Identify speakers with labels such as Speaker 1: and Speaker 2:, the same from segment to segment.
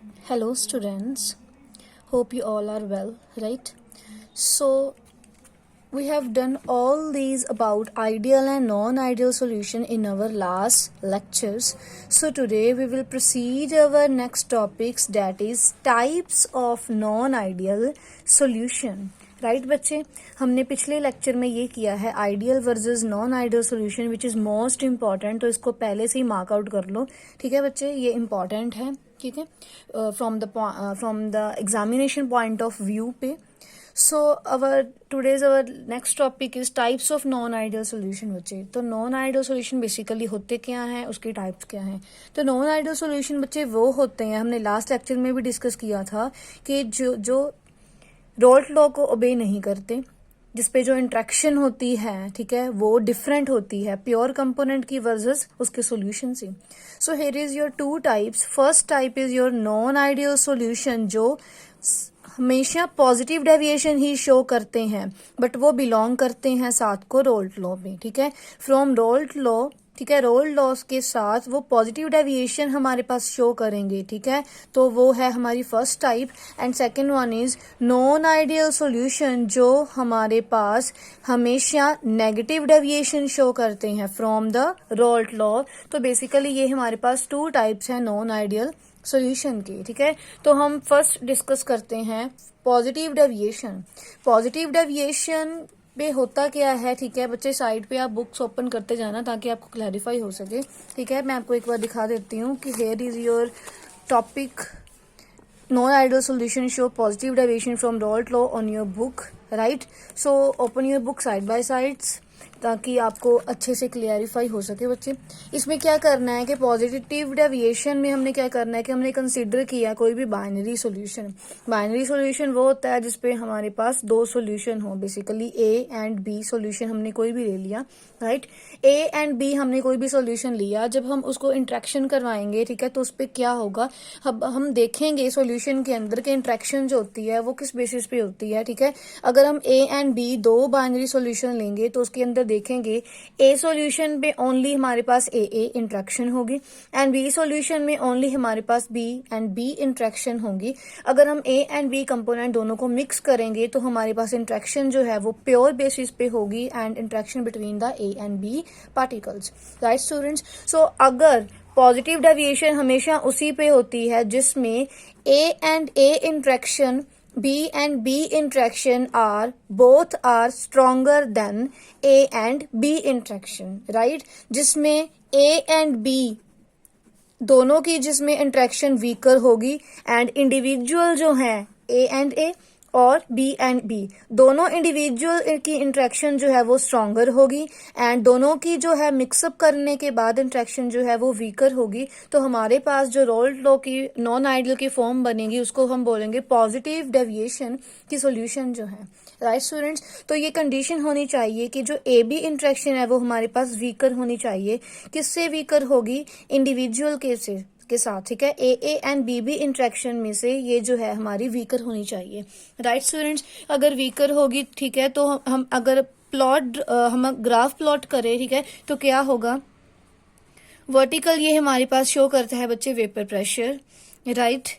Speaker 1: Hello, students. Hope you all are well, right? So, we have done all these about ideal and non-ideal solution in our last lectures. So, today we will proceed our next topics, that is types of non-ideal solution. Right बच्चे, हमने पिछले lecture में ये किया है ideal versus non ideal solution which is most important, तो इसको पहले से ही मार्क आउट कर लो. ठीक है बच्चे, ये इम्पॉर्टेंट है. ठीक है, from the examination point of view पे. So our next topic is types of non ideal solution. बच्चे, तो नॉन आइडियल सोल्यूशन बेसिकली होते क्या हैं, उसके टाइप्स क्या हैं. तो नॉन आइडियल सोल्यूशन बच्चे वो होते हैं, हमने लास्ट लेक्चर में भी डिस्कस किया था, कि जो रोल्ट लॉ को ओबे नहीं करते, जिसपे जो इंट्रैक्शन होती है, ठीक है, वो डिफरेंट होती है प्योर कंपोनेंट की वर्सेस उसके सॉल्यूशन से. सो here is your two types. First type is your non ideal solution, जो हमेशा पॉजिटिव डेविएशन ही शो करते हैं, बट वो बिलोंग करते हैं साथ को रोल्ट लॉ में. ठीक है, फ्रॉम रोल्ट लॉ, ठीक है, रोल्ट लॉस के साथ वो पॉजिटिव डेविएशन हमारे पास शो करेंगे. ठीक है, तो वो है हमारी first type. And second one is non ideal solution, जो हमारे पास हमेशा नेगेटिव डेविएशन शो करते हैं फ्रॉम द रोल्ट लॉ. तो बेसिकली ये हमारे पास टू टाइप्स हैं नॉन आइडियल सॉल्यूशन के. ठीक है, तो हम फर्स्ट डिस्कस करते हैं पॉजिटिव डेविएशन. पॉजिटिव डेविएशन पे होता क्या है. ठीक है बच्चे, साइड पे आप बुक्स ओपन करते जाना ताकि आपको क्लैरिफाई हो सके. ठीक है, मैं आपको एक बार दिखा देती हूँ कि here is your topic non ideal solution show positive deviation from Raoult law on your book, right. So open your book side by sides ताकि आपको अच्छे से क्लियरिफाई हो सके. बच्चे, इसमें क्या करना है कि पॉजिटिव डेविएशन में हमने क्या करना है कि हमने कंसीडर किया कोई भी बाइनरी सॉल्यूशन. बाइनरी सॉल्यूशन वो होता है जिसपे हमारे पास दो सॉल्यूशन हो, basically A and B solution हमने कोई भी ले लिया, राइट. ए एंड बी हमने कोई भी सॉल्यूशन लिया, जब हम उसको इंट्रैक्शन करवाएंगे, ठीक है, तो उस पर क्या होगा, अब हम देखेंगे सॉल्यूशन के अंदर के इंट्रैक्शन जो होती है वो किस बेसिस पे होती है. ठीक है, अगर हम ए एंड बी दो बाइनरी सॉल्यूशन लेंगे तो उसके अंदर देखेंगे ए सॉल्यूशन पे ओनली हमारे पास ए इंट्रैक्शन होगी एंड बी सॉल्यूशन में ओनली हमारे पास बी एंड बी इंट्रैक्शन होगी. अगर हम ए एंड बी कंपोनेंट दोनों को मिक्स करेंगे तो हमारे पास इंट्रैक्शन जो है वो प्योर बेसिस पे होगी and interaction between the A and B particles, right students. So अगर पॉजिटिव डेविएशन हमेशा उसी पे होती है जिसमें A and A interaction, B and B interaction both are stronger than A and B interaction, right. जिसमें A and B दोनों की जिसमें इंट्रैक्शन वीकर होगी एंड इंडिविजुअल जो है A and A और बी एंड बी दोनों इंडिविजुअल की इंट्रैक्शन जो है वो स्ट्रॉन्गर होगी एंड दोनों की जो है मिक्सअप करने के बाद इंट्रैक्शन जो है वो वीकर होगी. तो हमारे पास जो रोल्ट लॉ की नॉन आइडियल की फॉर्म बनेगी उसको हम बोलेंगे पॉजिटिव डेविएशन की सॉल्यूशन जो है, राइट स्टूडेंट्स. तो ये कंडीशन होनी चाहिए कि जो ए बी इंट्रैक्शन है वो हमारे पास वीकर होनी चाहिए. किससे वीकर होगी, इंडिविजुअल के साथ. ठीक है, ए एंड बी इंट्रैक्शन में से ये जो है हमारी वीकर होनी चाहिए, राइट स्टूडेंट्स. अगर वीकर होगी, ठीक है, तो हम अगर हम ग्राफ प्लॉट करें, ठीक है, तो क्या होगा, वर्टिकल ये हमारे पास शो करता है बच्चे वेपर प्रेशर, राइट,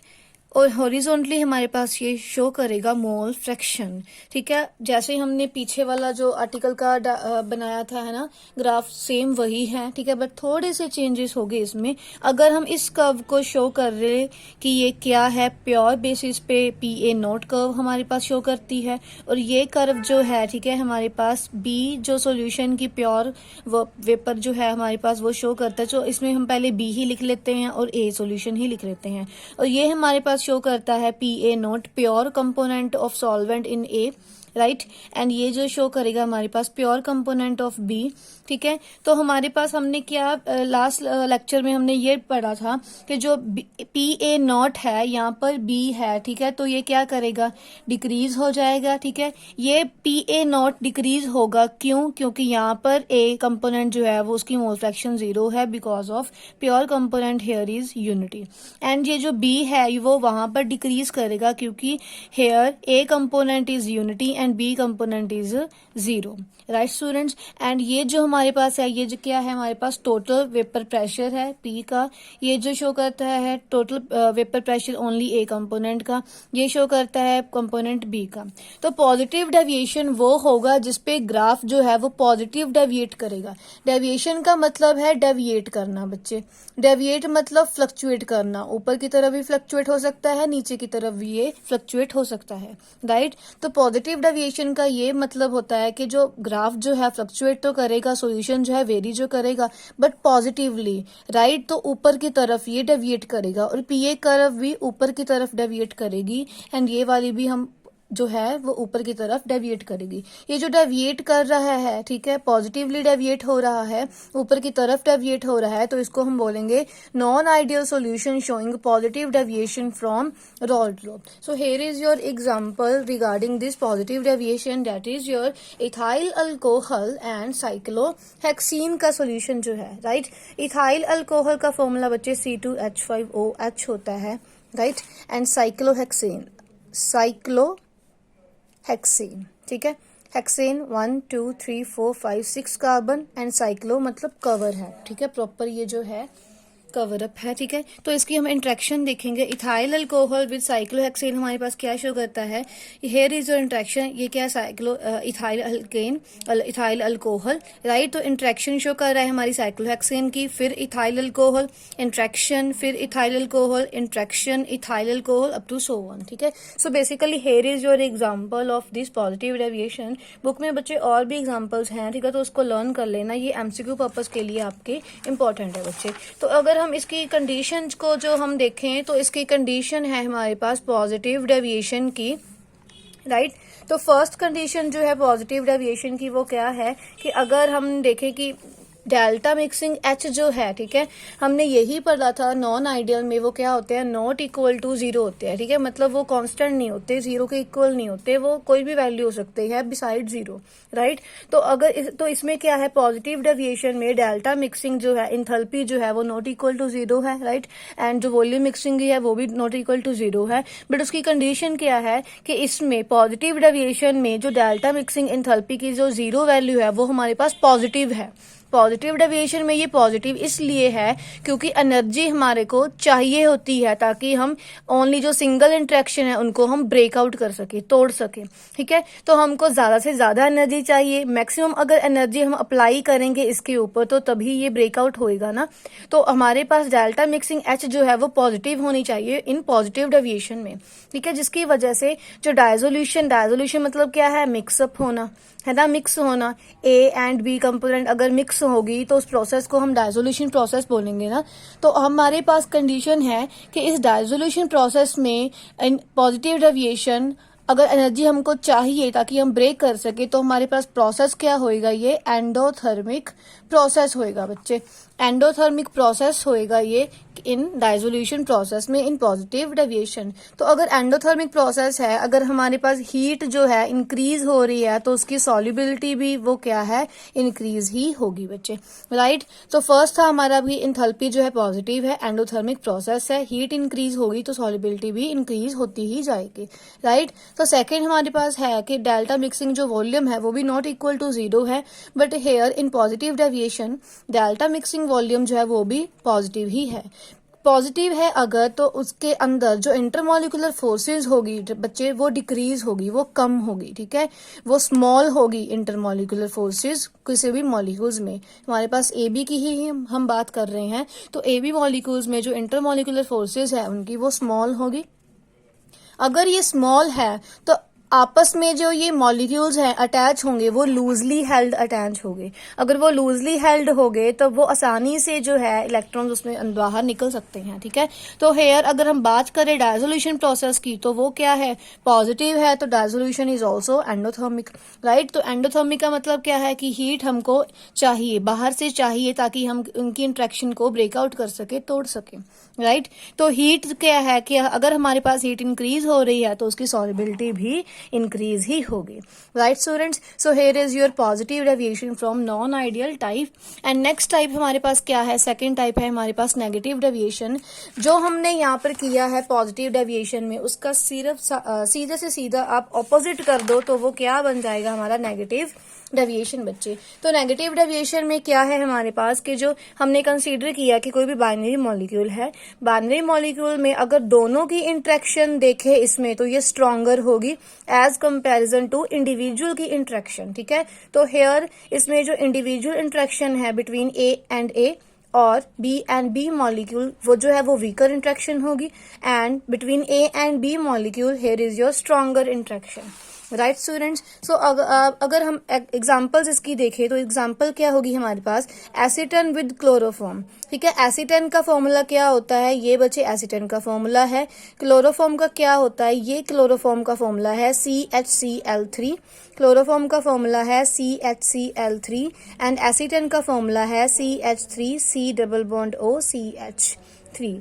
Speaker 1: और हॉरिजॉन्टली हमारे पास ये शो करेगा मोल फ्रैक्शन. ठीक है, जैसे हमने पीछे वाला जो आर्टिकल का बनाया था, है ना, ग्राफ सेम वही है. ठीक है, बट थोड़े से चेंजेस हो गए इसमें. अगर हम इस कर्व को शो कर रहे कि ये क्या है, प्योर बेसिस पे पी ए नोट कर्व हमारे पास शो करती है, और ये कर्व जो है, ठीक है, हमारे पास बी जो सॉल्यूशन की प्योर वेपर जो है हमारे पास वो शो करता है. तो इसमें हम पहले बी ही लिख लेते हैं और ए सॉल्यूशन ही लिख लेते हैं, और ये हमारे पास शो करता है P A note pure component of solvent in A, right. And ये जो शो करेगा हमारे पास प्योर कंपोनेंट ऑफ बी. ठीक है, तो हमारे पास हमने क्या लास्ट लेक्चर में हमने ये पढ़ा था कि जो पी ए नॉट है यहाँ पर बी है, ठीक है, तो ये क्या करेगा, डिक्रीज हो जाएगा. ठीक है, ये पी ए नॉट डिक्रीज होगा, क्यों, क्योंकि यहाँ पर ए कंपोनेंट जो है वो उसकी मोल फ्रैक्शन 0 है because of pure component here is unity. And ये जो बी है वो वहां पर डिक्रीज करेगा क्योंकि here A component is unity and B component is 0, right students. And ये जो हमारे पास है, ये जो क्या है, हमारे पास टोटल वेपर प्रेशर है P का, ये जो शो करता है total vapour pressure only A component का, ये शो करता है कंपोनेंट B का। तो पॉजिटिव डेविएशन वो होगा जिसपे ग्राफ जो है वो पॉजिटिव डेविएट करेगा। डेविएशन का मतलब है डेविएट करना बच्चे, डेविएट मतलब फ्लक्चुएट करना, ऊपर की तरफ भी फ्लक्चुएट हो सकता है, नीचे की तरफ भी ये फ्लक्चुएट हो सकता है, राइट। तो पॉजिटिव डेविएशन का ये मतलब होता है कि जो ग्राफ जो है फ्लक्चुएट तो करेगा, सॉल्यूशन जो है वेरी जो करेगा, बट पॉजिटिवली, राइट। तो ऊपर की तरफ ये डेविएट करेगा और पीए कर्व भी ऊपर की तरफ डेविएट करेगी, एंड ये वाली भी हम जो है वो ऊपर की तरफ डेविएट करेगी। ये जो डेविएट कर रहा है, ठीक है, पॉजिटिवली डेविएट हो रहा है, ऊपर की तरफ डेविएट हो रहा है, तो इसको हम बोलेंगे non ideal solution showing positive deviation from Raoult law. So here is your example regarding this positive deviation, that is your ethyl alcohol and cyclohexane का सॉल्यूशन जो है, राइट। इथाइल अल्कोहल का फॉर्मूला बच्चे C2H5OH होता है, right. And cyclohexene, hexane, ठीक है, hexane 1 2 3 4 5 6 carbon, and cyclo मतलब कवर है, ठीक है, प्रॉपर ये जो है कवर अप है, ठीक है। तो इसकी हम इंट्रैक्शन देखेंगे। इथाइल अल्कोहल विद साइक्लोहेक्सेन हमारे पास क्या शो करता है, हेयर इज योर इंट्रैक्शन, ये क्या ethyl alkane, ethyl alcohol, right. तो इंट्रैक्शन शो कर रहा है हमारी साइक्लोहेक्सेन की, फिर इथाइल अल्कोहल इंट्रैक्शन, फिर ethyl alcohol interaction, ethyl alcohol up to so on, ठीक है। So basically here is your example of this positive deviation. Book में बच्चे और भी एग्जाम्पल्स हैं, ठीक है, तो उसको लर्न कर लेना, ये एमसीक्यू पर्पज के लिए आपके इंपॉर्टेंट है बच्चे। तो अगर हम इसकी कंडीशन को जो हम देखें तो इसकी कंडीशन है हमारे पास पॉजिटिव डेविएशन की, राइट। तो फर्स्ट कंडीशन जो है पॉजिटिव डेविएशन की वो क्या है कि अगर हम देखें कि डेल्टा मिक्सिंग H जो है, ठीक है, हमने यही पढ़ा था नॉन आइडियल में, वो क्या होते हैं, नॉट इक्वल टू 0 होते हैं, ठीक है, मतलब वो कांस्टेंट नहीं होते, 0 के इक्वल नहीं होते, वो कोई भी वैल्यू हो सकती है बिसाइड 0, राइट। तो अगर तो इसमें क्या है, पॉजिटिव डेविएशन में डेल्टा मिक्सिंग जो है, इंथैल्पी जो है वो नॉट इक्वल टू 0 है, राइट। एंड जो वॉल्यूम मिक्सिंग है वो भी नॉट इक्वल टू 0 है, बट उसकी कंडीशन क्या है कि इसमें पॉजिटिव डेविएशन में जो डेल्टा मिक्सिंग इंथैल्पी की जो 0 वैल्यू है वो हमारे पास पॉजिटिव है। पॉजिटिव डेविएशन में ये पॉजिटिव इसलिए है क्योंकि एनर्जी हमारे को चाहिए होती है ताकि हम ओनली जो सिंगल इंटरेक्शन है उनको हम ब्रेकआउट कर सके, तोड़ सके, ठीक है। तो हमको ज्यादा से ज्यादा एनर्जी चाहिए, मैक्सिमम अगर एनर्जी हम अप्लाई करेंगे इसके ऊपर तो तभी ये ब्रेकआउट होएगा ना। तो हमारे पास डेल्टा मिक्सिंग H जो है वो पॉजिटिव होनी चाहिए इन पॉजिटिव डेविएशन में, ठीक है, जिसकी वजह से जो डायसोल्यूशन मतलब क्या है, मिक्सअप होना है ना, मिक्स होना, A एंड B कंपोनेंट अगर मिक्स होगी तो उस प्रोसेस को हम डायसोल्यूशन प्रोसेस बोलेंगे ना। तो हमारे पास कंडीशन है कि इस डायसोल्यूशन प्रोसेस में पॉजिटिव डेविएशन अगर एनर्जी हमको चाहिए ताकि हम ब्रेक कर सके तो हमारे पास प्रोसेस क्या होएगा, ये एंडोथर्मिक प्रोसेस होएगा बच्चे, एंडोथर्मिक प्रोसेस होएगा ये इन डायसोल्यूशन प्रोसेस में इन पॉजिटिव डेविएशन। तो अगर एंडोथर्मिक प्रोसेस है, अगर हमारे पास हीट जो है इंक्रीज हो रही है तो उसकी सॉल्युबिलिटी भी वो क्या है, इंक्रीज ही होगी बच्चे, राइट। तो फर्स्ट था हमारा भी इंथैल्पी जो है पॉजिटिव है, एंडोथर्मिक प्रोसेस है, हीट इंक्रीज होगी तो सॉल्युबिलिटी भी इंक्रीज होती ही जाएगी, राइट। तो सेकेंड हमारे पास है कि डेल्टा मिक्सिंग जो वॉल्यूम है वो भी नॉट इक्वल टू 0 है, but here in positive deviation delta mixing volume जो है वो भी पॉजिटिव ही है। पॉजिटिव है अगर तो उसके अंदर जो इंटरमॉलिक्यूलर फोर्सेस होगी बच्चे वो डिक्रीज होगी, वो कम होगी, ठीक है, वो स्मॉल होगी इंटरमॉलिक्यूलर फोर्सेस किसी भी मॉलिक्यूल्स में। हमारे पास AB की ही हम बात कर रहे हैं, तो AB मॉलिक्यूल्स में जो इंटरमॉलिक्यूलर फोर्सेस है उनकी वो स्मॉल होगी। अगर ये स्मॉल है तो आपस में जो ये मॉलिक्यूल्स हैं अटैच होंगे वो लूजली हेल्ड अटैच होंगे। अगर वो लूजली हेल्ड होंगे तो वो आसानी से जो है इलेक्ट्रॉन्स उसमें बाहर निकल सकते हैं, ठीक है। तो हेयर अगर हम बात करें डायसोल्यूशन प्रोसेस की तो वो क्या है, पॉजिटिव है, तो डायसोल्यूशन इज ऑल्सो एंडोथर्मिक, राइट। तो एंडोथर्मिक का मतलब क्या है कि हीट हमको चाहिए, बाहर से चाहिए ताकि हम उनकी इंट्रैक्शन को ब्रेकआउट कर सके, तोड़ सके, राइट। तो हीट क्या है कि अगर हमारे पास हीट इंक्रीज हो रही है तो उसकी सॉल्युबिलिटी भी इंक्रीज ही होगी, right students. So here is your positive deviation from non ideal type. And next type हमारे पास क्या है, सेकेंड टाइप है हमारे पास नेगेटिव डेविएशन। जो हमने यहाँ पर किया है पॉजिटिव डेविएशन में, उसका सिर्फ सीधे से सीधा आप ऑपोजिट कर दो तो वो क्या बन जाएगा हमारा नेगेटिव डेविएशन बच्चे। तो नेगेटिव डेविएशन में क्या है हमारे पास कि जो हमने कंसीडर किया कि कोई भी बाइनरी मॉलिक्यूल है, बाइनरी मॉलिक्यूल में अगर दोनों की इंटरेक्शन देखे इसमें तो ये स्ट्रॉन्गर होगी एज कंपैरिजन टू इंडिविजुअल की इंटरेक्शन, ठीक है। तो हेयर इसमें जो इंडिविजुअल इंटरेक्शन है बिटवीन ए एंड ए और बी एंड बी मॉलिक्यूल, वो जो है वो वीकर इंटरेक्शन होगी, and between A and B molecule here is your stronger interaction, right students. So अगर हम एग्जांपल्स इसकी देखें तो एग्जांपल क्या होगी हमारे पास, एसीटन विद क्लोरोफॉर्म, ठीक है। एसीटन का फॉर्मूला क्या होता है, ये बच्चे एसीटन का फॉर्मूला है। क्लोरोफॉर्म का क्या होता है, ये क्लोरोफॉर्म का फॉर्मूला है CHCl3, क्लोरोफॉर्म का फॉर्मूला है CHCl3 एंड एसीटन का फॉर्मूला है CH3C डबल बॉन्ड OCH3,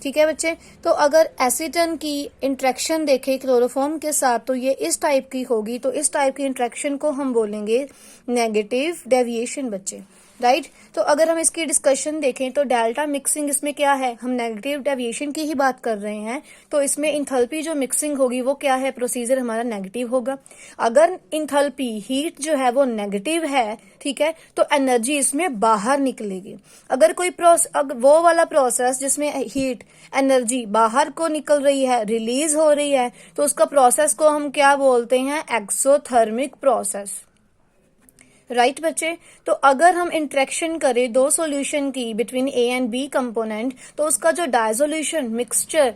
Speaker 1: ठीक है बच्चे। तो अगर एसीटन की इंट्रैक्शन देखें क्लोरोफॉर्म के साथ तो ये इस टाइप की होगी, तो इस टाइप की इंट्रैक्शन को हम बोलेंगे नेगेटिव डेविएशन बच्चे, राइट। तो अगर हम इसकी डिस्कशन देखें तो डेल्टा मिक्सिंग इसमें क्या है, हम नेगेटिव डेविएशन की ही बात कर रहे हैं, तो इसमें इंथैल्पी जो मिक्सिंग होगी वो क्या है, प्रोसीजर हमारा नेगेटिव होगा। अगर इंथैल्पी हीट जो है वो नेगेटिव है, ठीक है, तो एनर्जी इसमें बाहर निकलेगी। अगर कोई वो वाला प्रोसेस जिसमें हीट एनर्जी बाहर को निकल रही है, रिलीज हो रही है, तो उसका प्रोसेस को हम क्या बोलते हैं, एक्सोथर्मिक प्रोसेस, राइट बच्चे। तो अगर हम इंट्रैक्शन करें दो सॉल्यूशन की between A and B component, तो उसका जो डायसोल्यूशन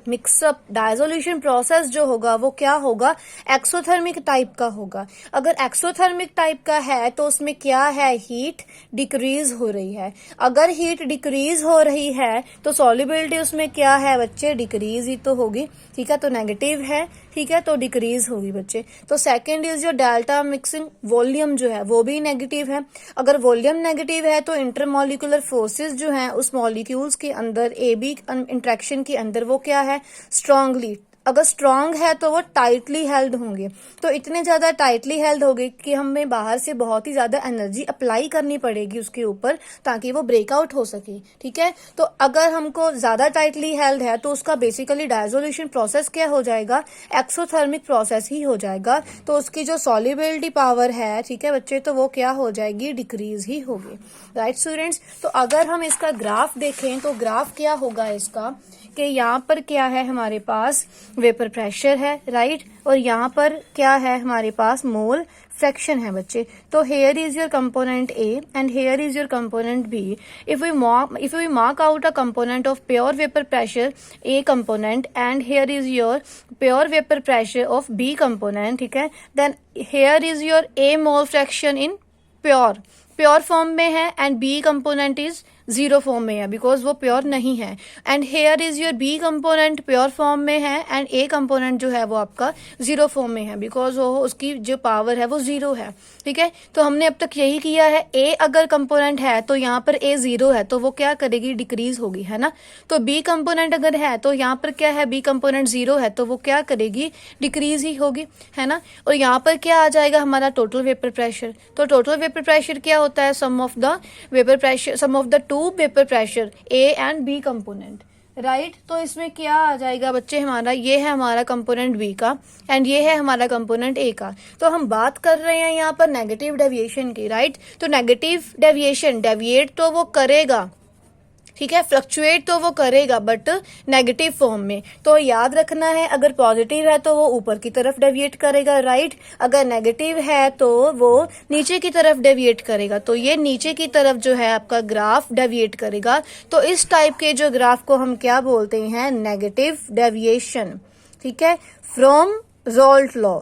Speaker 1: मिक्सअप डायसोल्यूशन प्रोसेस जो होगा वो क्या होगा, एक्सोथर्मिक टाइप का होगा। अगर एक्सोथर्मिक टाइप का है तो उसमें क्या है, हीट डिक्रीज हो रही है। अगर हीट डिक्रीज हो रही है तो सॉल्युबिलिटी उसमें क्या है बच्चे, डिक्रीज ही तो होगी, ठीक है। तो नेगेटिव है, ठीक है, तो डिक्रीज होगी बच्चे। तो सेकंड इज जो डेल्टा मिक्सिंग, वॉल्यूम जो है वो भी नेगेटिव है। अगर वॉल्यूम नेगेटिव है तो इंटरमॉलिक्यूलर फोर्सेस जो हैं उस मॉलिक्यूल्स के अंदर ए बी इंट्रैक्शन के अंदर वो क्या है, स्ट्रांगली, अगर स्ट्रांग है तो वो टाइटली हेल्ड होंगे। तो इतने ज्यादा टाइटली हेल्ड होंगे कि हमें बाहर से बहुत ही ज्यादा एनर्जी अप्लाई करनी पड़ेगी उसके ऊपर ताकि वो ब्रेकआउट हो सके, ठीक है। तो अगर हमको ज्यादा टाइटली हेल्ड है तो उसका बेसिकली डायसोल्यूशन प्रोसेस क्या हो जाएगा, एक्सोथर्मिक प्रोसेस ही हो जाएगा। तो उसकी जो सॉल्युबिलिटी पावर है, ठीक है बच्चे, तो वो क्या हो जाएगी, डिक्रीज ही होगी, राइट स्टूडेंट्स। तो अगर हम इसका ग्राफ देखें तो ग्राफ क्या होगा इसका, कि यहाँ पर क्या है हमारे पास वेपर प्रेशर है, राइट, और यहाँ पर क्या है हमारे पास मोल फ्रैक्शन है बच्चे। तो here is your component A and here is your component B. If we mark out a component of pure vapour pressure A component and here is your pure vapour pressure of B component, ठीक है, then here is your A mole fraction in pure form में है and B component is zero form में है because वो pure नहीं है। And here is your B component pure form में है एंड ए कंपोनेंट जो है वो आपका जीरो फॉर्म में है बिकॉज वो उसकी जो पावर है वो जीरो है, ठीक है। तो हमने अब तक यही किया है, ए अगर कंपोनेंट है तो यहाँ पर ए जीरो है तो वो क्या करेगी, डिक्रीज होगी, है ना। तो बी कंपोनेंट अगर है तो यहाँ पर क्या है, बी कंपोनेंट जीरो है तो वो क्या करेगी, डिक्रीज ही होगी, है ना। और यहाँ पर क्या आ जाएगा हमारा टोटल वेपर प्रेशर। तो टोटल वेपर प्रेशर क्या होता है, sum of the vapour pressure, sum of the two vapour pressure A and B component, right. तो इसमें क्या आ जाएगा बच्चे हमारा, ये है हमारा कंपोनेंट बी का एंड ये है हमारा कंपोनेंट ए का। तो हम बात कर रहे हैं यहाँ पर नेगेटिव डेविएशन की, राइट। तो नेगेटिव डेविएशन, डेविएट तो वो करेगा, ठीक है, फ्लक्चुएट तो वो करेगा बट नेगेटिव फॉर्म में। तो याद रखना है, अगर पॉजिटिव है तो वो ऊपर की तरफ डेविएट करेगा, राइट। अगर नेगेटिव है तो वो नीचे की तरफ डेविएट करेगा। तो ये नीचे की तरफ जो है आपका ग्राफ डेविएट करेगा। तो इस टाइप के जो ग्राफ को हम क्या बोलते हैं, नेगेटिव डेविएशन, ठीक है, from Raoult law,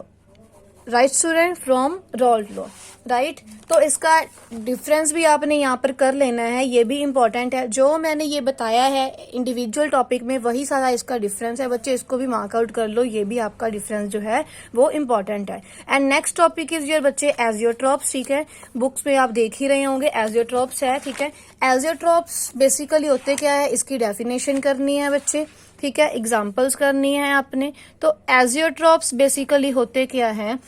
Speaker 1: right student, from Raoult law, right. तो इसका डिफरेंस भी आपने यहाँ पर कर लेना है, ये भी इंपॉर्टेंट है। जो मैंने ये बताया है इंडिविजुअल टॉपिक में वही सारा इसका डिफरेंस है बच्चे, इसको भी मार्कआउट कर लो, ये भी आपका डिफरेंस जो है वो इंपॉर्टेंट है। And next topic is your बच्चे एजियोट्रॉप्स, ठीक है, बुक्स में आप देख ही रहे होंगे एजियोट्रॉप्स है, ठीक है। एजियोट्रॉप्स बेसिकली होते क्या है, इसकी डेफिनेशन करनी है बच्चे, ठीक है, एग्जाम्पल्स करनी है आपने। तो एजियोट्रॉप्स बेसिकली होते क्या है?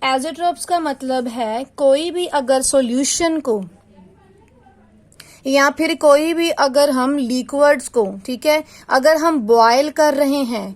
Speaker 1: एजियोट्रॉप्स का मतलब है कोई भी अगर सॉल्यूशन को या फिर कोई भी अगर हम लिक्विड्स को, ठीक है, अगर हम बॉयल कर रहे हैं,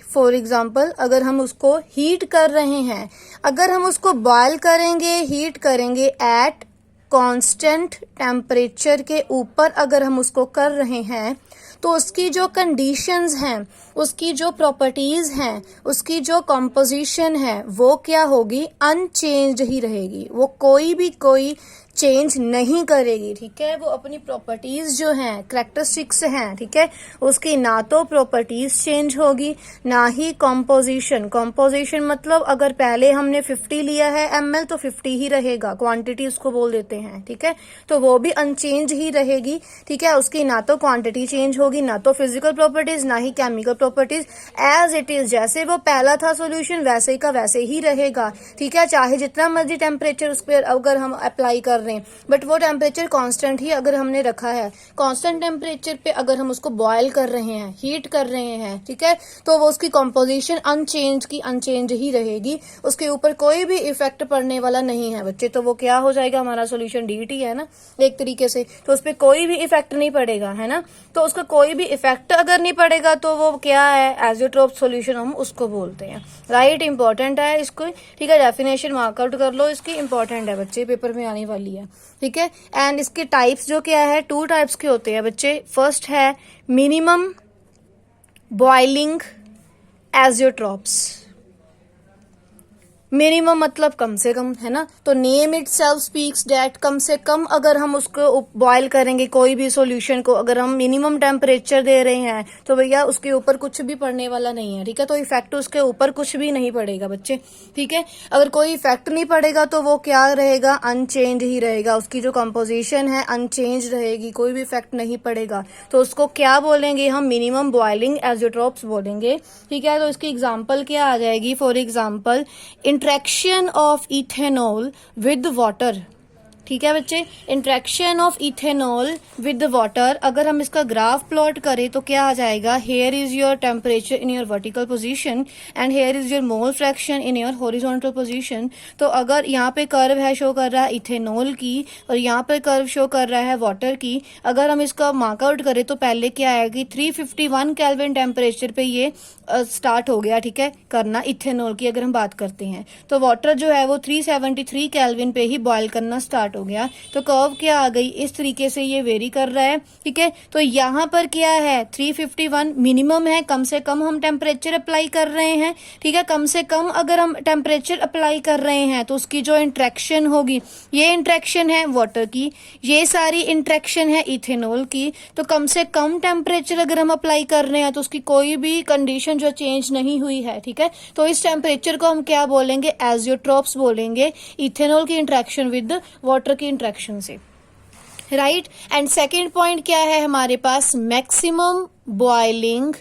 Speaker 1: फॉर एग्जाम्पल अगर हम उसको हीट कर रहे हैं, अगर हम उसको बॉयल करेंगे, हीट करेंगे एट कांस्टेंट टेम्परेचर के ऊपर अगर हम उसको कर रहे हैं, तो उसकी जो कंडीशंस हैं, उसकी जो प्रॉपर्टीज हैं, उसकी जो कंपोजिशन है, वो क्या होगी? अनचेंज्ड ही रहेगी। वो कोई चेंज नहीं करेगी, ठीक है। वो अपनी प्रॉपर्टीज जो हैं, कैरेक्टरिस्टिक्स हैं, ठीक है, उसकी ना तो प्रॉपर्टीज चेंज होगी, ना ही कॉम्पोजिशन मतलब अगर पहले हमने 50 लिया है ml तो 50 ही रहेगा, क्वांटिटी उसको बोल देते हैं, ठीक है। तो वो भी अनचेंज ही रहेगी, ठीक है। उसकी ना तो क्वांटिटी चेंज होगी, ना तो फिजिकल प्रॉपर्टीज, ना ही chemical properties. As it is, जैसे वो पहला था सॉल्यूशन वैसे का वैसे ही रहेगा, ठीक है। चाहे जितना मर्जी टेम्परेचर उस पर अगर हम अप्लाई कर रहे हैं, बट वो टेम्परेचर कांस्टेंट ही अगर हमने रखा है, कांस्टेंट टेम्परेचर पे अगर हम उसको बॉयल कर रहे हैं, हीट कर रहे हैं, ठीक है, तो वो उसकी कंपोजिशन अनचेंज ही रहेगी। उसके ऊपर कोई भी इफेक्ट पड़ने वाला नहीं है बच्चे। तो वो क्या हो जाएगा? हमारा सॉल्यूशन डीईटी है ना, एक तरीके से। तो उस पर कोई भी इफेक्ट नहीं पड़ेगा, है ना। तो उसका कोई भी इफेक्ट अगर नहीं पड़ेगा तो वो क्या है? एजियोट्रोप सॉल्यूशन हम उसको बोलते हैं, राइट। इंपॉर्टेंट है इसको, ठीक है। डेफिनेशन मार्कआउट कर लो इसकी, इंपॉर्टेंट है बच्चे, पेपर में आने वाली है, ठीक है। एंड इसके टाइप्स जो क्या है, 2 टाइप्स के होते हैं बच्चे। फर्स्ट है मिनिमम बॉइलिंग एजियोट्रॉप्स। मिनिमम मतलब कम से कम, है ना। तो name itself speaks that कम से कम अगर हम उसको बॉयल करेंगे, कोई भी सॉल्यूशन को अगर हम मिनिमम टेम्परेचर दे रहे हैं, तो भैया उसके ऊपर कुछ भी पड़ने वाला नहीं है, ठीक है। तो इफेक्ट उसके ऊपर कुछ भी नहीं पड़ेगा बच्चे, ठीक है। अगर कोई इफेक्ट नहीं पड़ेगा तो वो क्या रहेगा? अनचेंज ही रहेगा। उसकी जो कंपोजिशन है अनचेंज रहेगी, कोई भी इफेक्ट नहीं पड़ेगा। तो उसको क्या बोलेंगे हम? मिनिमम बॉइलिंग एजियोट्रॉप्स बोलेंगे, ठीक है। तो इसकी एग्जाम्पल क्या आ जाएगी? For example interaction of ethanol with water, ठीक है बच्चे। Interaction of ethanol with water, अगर हम इसका ग्राफ प्लॉट करें तो क्या आ जाएगा? Hair is your temperature in your vertical position and here is your mole fraction in your horizontal position. तो अगर यहाँ पे कर्व है, शो कर रहा है इथेनॉल की, और यहाँ पे कर्व शो कर रहा है वाटर की, अगर हम इसका मार्कआउट करें तो पहले क्या आएगी? 351 केल्विन टेम्परेचर पे ये स्टार्ट हो गया, ठीक है, करना इथेनॉल की अगर हम बात करते हैं। तो वाटर जो है वो 373 केल्विन पे ही बॉयल करना स्टार्ट हो गया। तो कर्व क्या आ गई? इस तरीके से ये वेरी कर रहा है, ठीक है। तो यहाँ पर क्या है? 351 मिनिमम है, कम से कम हम टेम्परेचर अप्लाई कर रहे हैं, ठीक है। कम से कम अगर हम टेम्परेचर अप्लाई कर रहे हैं तो उसकी जो इंट्रैक्शन होगी, ये इंट्रैक्शन है वाटर की, ये सारी इंट्रैक्शन है इथेनॉल की। तो कम से कम टेम्परेचर अगर हम अप्लाई कर रहे हैं तो उसकी कोई भी कंडीशन जो चेंज नहीं हुई है, ठीक है। तो इस टेम्परेचर को हम क्या बोलेंगे? एजियोट्रॉप्स बोलेंगे, इथेनॉल की इंट्रैक्शन विद वाटर की इंट्रैक्शन से, राइट। एंड सेकेंड पॉइंट क्या है हमारे पास? Maximum boiling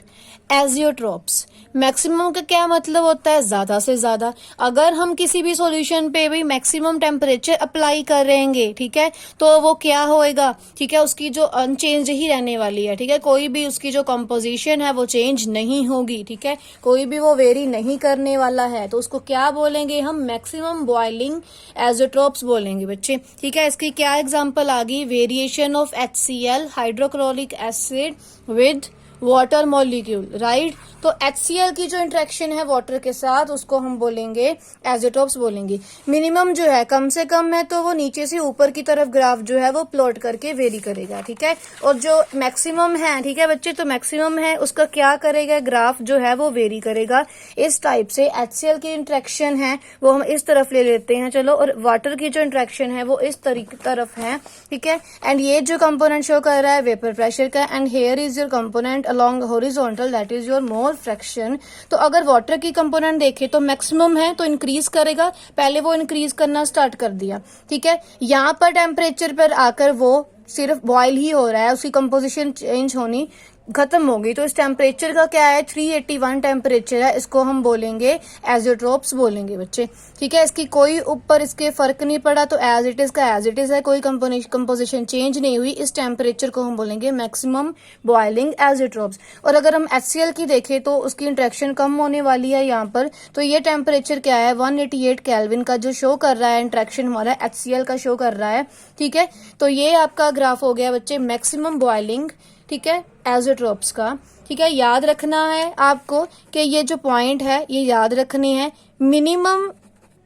Speaker 1: azeotropes. मैक्सिमम का क्या मतलब होता है? ज्यादा से ज्यादा। अगर हम किसी भी सॉल्यूशन पे भी मैक्सिमम टेम्परेचर अप्लाई करेंगे, ठीक है, तो वो क्या होएगा? ठीक है, उसकी जो अनचेंज ही रहने वाली है, ठीक है। कोई भी उसकी जो कंपोजिशन है वो चेंज नहीं होगी, ठीक है। कोई भी वो वेरी नहीं करने वाला है। तो उसको क्या बोलेंगे हम? मैक्सिमम बॉइलिंग एजियोट्रॉप्स बोलेंगे बच्चे, ठीक है। इसकी क्या एग्जाम्पल आ गई? Variation of HCl hydrochloric acid with water molecule, right. तो HCl की जो इंट्रैक्शन है वाटर के साथ उसको हम बोलेंगे एजियोट्रॉप्स बोलेंगे। मिनिमम जो है, कम से कम है, तो वो नीचे से ऊपर की तरफ ग्राफ जो है वो प्लॉट करके वेरी करेगा, ठीक है। और जो मैक्सिमम है, ठीक है बच्चे, तो मैक्सिमम है उसका क्या करेगा? ग्राफ जो है वो वेरी करेगा इस टाइप से। HCl की इंट्रैक्शन है वो हम इस तरफ ले लेते हैं, चलो, और वाटर की जो इंट्रैक्शन है वो इस तरफ है, ठीक है। एंड ये जो कंपोनेंट शो कर रहा है वेपर प्रेशर का, and here is your component along horizontal that is your mole fraction। तो अगर वाटर की कंपोनेंट देखें तो मैक्सिमम है तो इंक्रीज करेगा, पहले वो इंक्रीज करना स्टार्ट कर दिया, ठीक है। यहाँ पर टेम्परेचर पर आकर वो सिर्फ बॉयल ही हो रहा है, उसकी कंपोजिशन चेंज होनी खत्म हो गई। तो इस टेम्परेचर का क्या है, 381 टेम्परेचर है, इसको हम बोलेंगे एजियोट्रोप्स बोलेंगे बच्चे, ठीक है। इसकी कोई ऊपर इसके फर्क नहीं पड़ा, तो एज इट इज का एज इट इज है, कोई कंपोजिशन चेंज नहीं हुई। इस टेम्परेचर को हम बोलेंगे मैक्सिमम बॉइलिंग एजियोट्रोप्स। और अगर हम HCl की देखें तो उसकी इंट्रैक्शन कम होने वाली है यहाँ पर। तो ये टेम्परेचर क्या है, 188 केल्विन का जो शो कर रहा है इंट्रैक्शन हमारा HCl का शो कर रहा है, ठीक है। तो ये आपका ग्राफ हो गया बच्चे मैक्सिमम बॉइलिंग, ठीक है, एजियोट्रोप्स का, ठीक है। याद रखना है आपको कि ये जो पॉइंट है ये याद रखने हैं। मिनिमम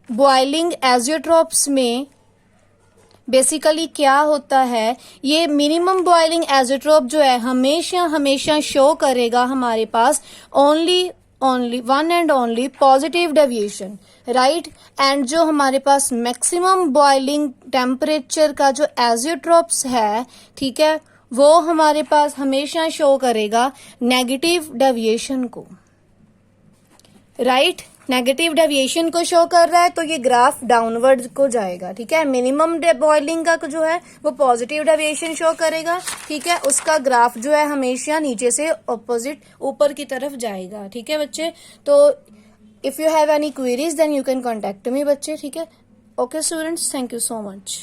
Speaker 1: बॉइलिंग एजियोट्रोप्स में बेसिकली क्या होता है, ये मिनिमम बॉइलिंग एजियोट्रोप जो है हमेशा हमेशा शो करेगा हमारे पास only one and only positive deviation, right. And जो हमारे पास मैक्सिमम बॉइलिंग टेम्परेचर का जो एजियोट्रोप्स है, ठीक है, वो हमारे पास हमेशा शो करेगा नेगेटिव डेविएशन को, राइट। नेगेटिव डेविएशन को शो कर रहा है तो ये ग्राफ डाउनवर्ड को जाएगा, ठीक है। मिनिमम बॉइलिंग का जो है वो पॉजिटिव डेविएशन शो करेगा, ठीक है। उसका ग्राफ जो है हमेशा नीचे से ऑपोजिट ऊपर की तरफ जाएगा, ठीक है बच्चे। तो if you have any queries then you can contact me बच्चे, ठीक है। Okay students, thank you so much.